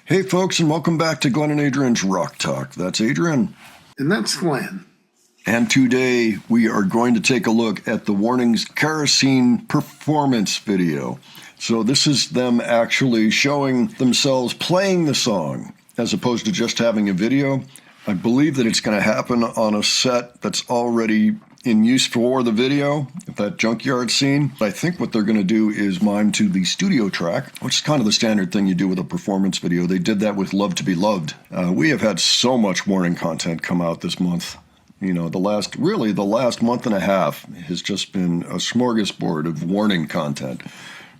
Hey folks, and welcome back to Glenn and Adrian's Rock Talk. That's Adrian. And that's Glenn. And today we are going to take a look at the Warning's Kerosene performance video. So this is them actually showing themselves playing the song as opposed to just having a video. I believe that it's going to happen on a set that's already in use for the video, that junkyard scene. I think what they're going to do is mime to the studio track, which is kind of the standard thing you do with a performance video. They did that with Love to Be Loved. We have had so much Warning content come out this month. You know, the last month and a half has just been a smorgasbord of Warning content.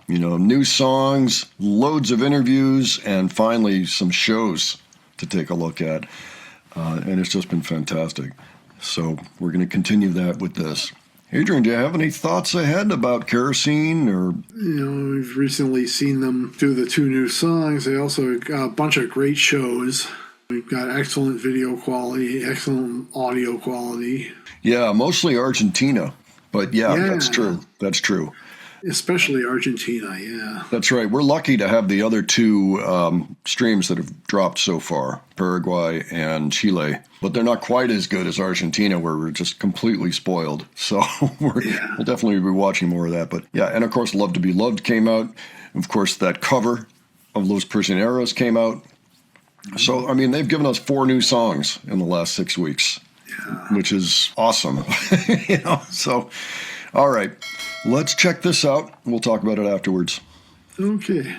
You know, new songs, loads of interviews, and finally some shows to take a look at. And it's just been fantastic. So we're going to continue that with this. Adrian, do you have any thoughts ahead about Kerosene? Or we've recently seen them do the 2 new songs. They also got a bunch of great shows. We've got excellent video quality, excellent audio quality. Yeah, mostly Argentina. But yeah, that's true. That's true. Especially Argentina, yeah. That's right. We're lucky to have the other 2 streams that have dropped so far, Paraguay and Chile. But they're not quite as good as Argentina, where we're just completely spoiled. So we'll definitely be watching more of that. But yeah, and of course, Love to Be Loved came out. Of course, that cover of Los Prisioneros came out. So, I mean, they've given us 4 new songs in the last 6 weeks, which is awesome. So, all right. Let's check this out. We'll talk about it afterwards. Okay.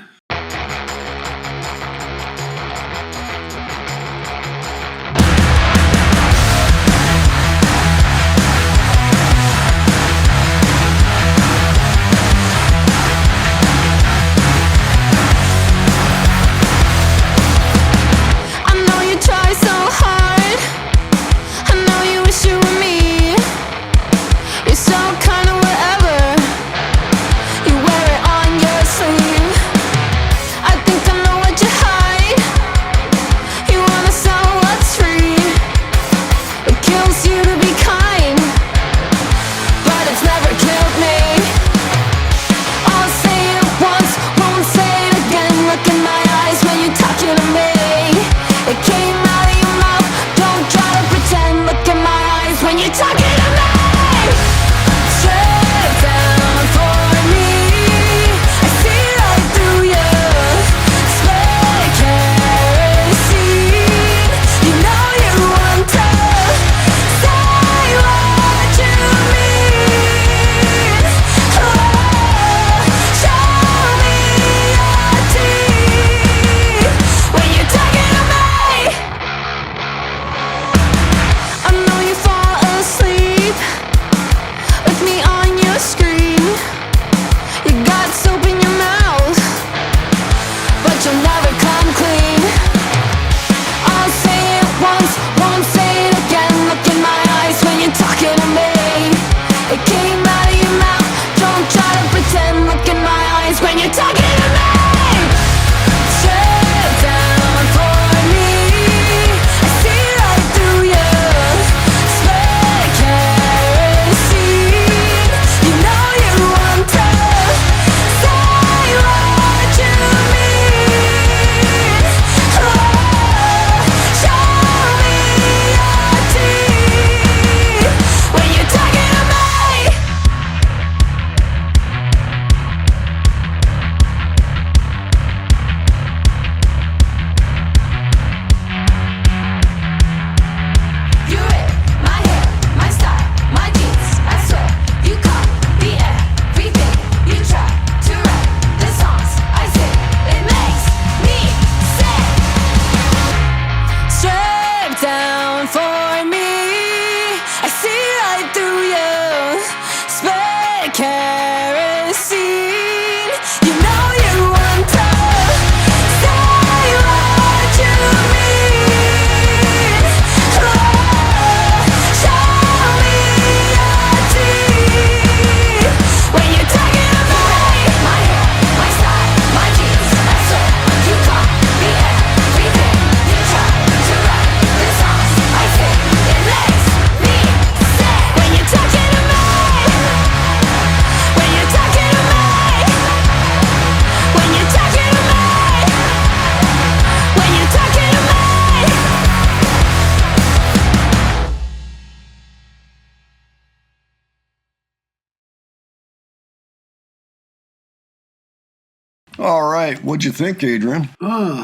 All right. What'd you think, Adrian?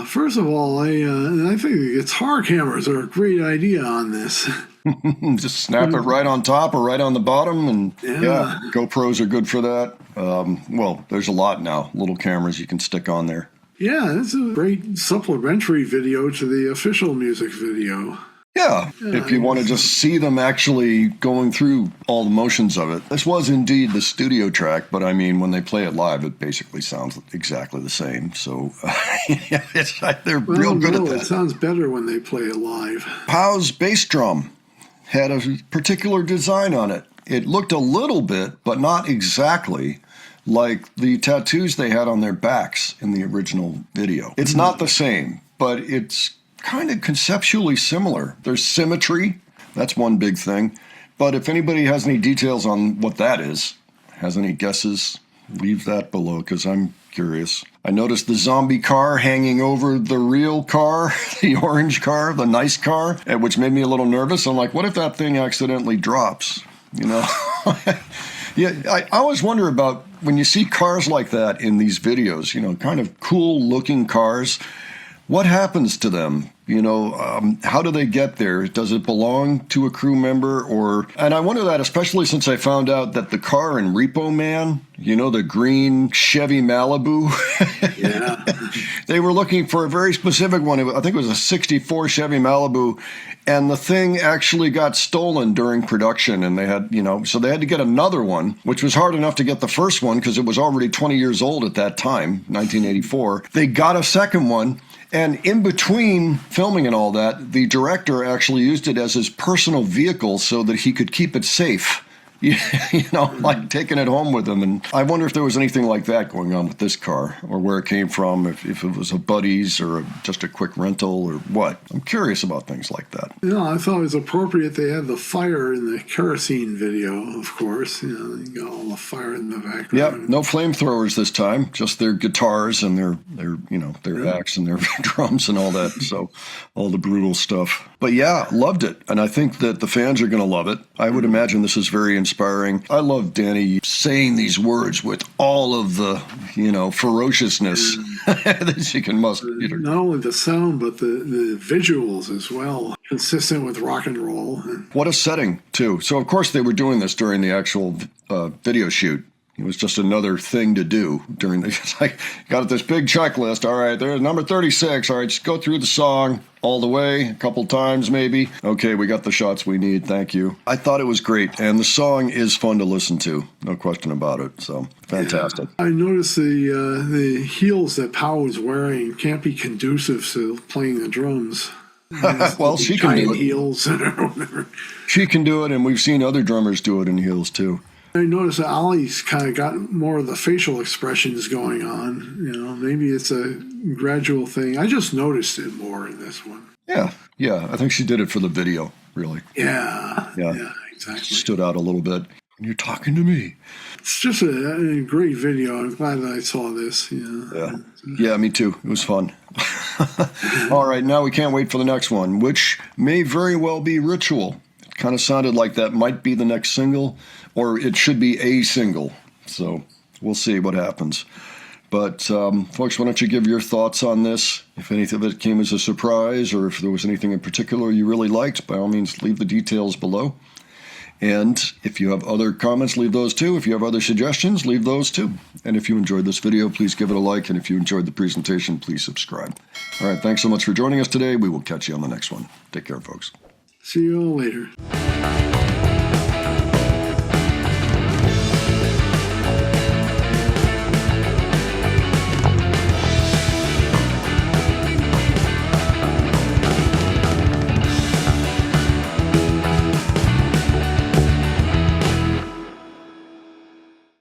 First of all, I think the guitar cameras are a great idea on this. Just snap it right on top or right on the bottom. And Yeah. GoPros are good for that. Well, there's a lot now. Little cameras you can stick on there. Yeah, it's a great supplementary video to the official music video. Yeah, if you want to just see them actually going through all the motions of it. This was indeed the studio track, but I mean, when they play it live, it basically sounds exactly the same. So they're real good at that. It sounds better when they play it live. Pow's bass drum had a particular design on it. It looked a little bit, but not exactly, like the tattoos they had on their backs in the original video. It's not the same, but it's kind of conceptually similar. There's symmetry. That's one big thing. But if anybody has any details on what that is, has any guesses, leave that below because I'm curious. I noticed the zombie car hanging over the real car, the orange car, the nice car, which made me a little nervous. I'm like, what if that thing accidentally drops? You know? Yeah, I always wonder about when you see cars like that in these videos, you know, kind of cool looking cars. What happens to them? You know, how do they get there? Does it belong to a crew member or... And I wonder that especially since I found out that the car in Repo Man, you know, the green Chevy Malibu. Yeah. They were looking for a very specific one. I think it was a 64 Chevy Malibu. And the thing actually got stolen during production. And they had, you know, so they had to get another one, which was hard enough to get the first one because it was already 20 years old at that time, 1984. They got a second one. And in between filming and all that, the director actually used it as his personal vehicle so that he could keep it safe. You know, like taking it home with him. And I wonder if there was anything like that going on with this car or where it came from, if it was a buddy's or just a quick rental or what. I'm curious about things like that. You know, I thought it was appropriate they had the fire in the Kerosene video, of course. You know, you got all the fire in the background. Yep, no flamethrowers this time, just their guitars and their you know, their axe and their drums and all that. So all the brutal stuff. But yeah, loved it. And I think that the fans are going to love it. I would imagine this is very inspiring. I love Danny saying these words with all of the, you know, ferociousness that she can muster. Not only the sound, but the visuals as well, consistent with rock and roll. What a setting, too. So, of course, they were doing this during the actual video shoot. It was just another thing to do during the, it's like, got this big checklist. All right, there's number 36. All right, just go through the song all the way, a couple times maybe. Okay, we got the shots we need. Thank you. I thought it was great. And the song is fun to listen to. No question about it. So, fantastic. Yeah. I noticed the heels that Pau was wearing can't be conducive to playing the drums. Well, she can do it. Heels or whatever. She can do it, and we've seen other drummers do it in heels, too. I noticed that Ollie's kind of got more of the facial expressions going on. You know, maybe it's a gradual thing. I just noticed it more in this one. Yeah. I think she did it for the video, really. Yeah, exactly. Stood out a little bit. And you're talking to me. It's just a great video. I'm glad that I saw this. Yeah, me too. It was fun. All right, now we can't wait for the next one, which may very well be Ritual. It kind of sounded like that might be the next single, or it should be a single. So we'll see what happens. But, folks, why don't you give your thoughts on this? If anything of it came as a surprise, or if there was anything in particular you really liked, by all means, leave the details below. And if you have other comments, leave those too. If you have other suggestions, leave those too. And if you enjoyed this video, please give it a like. And if you enjoyed the presentation, please subscribe. All right, thanks so much for joining us today. We will catch you on the next one. Take care, folks. See you all later.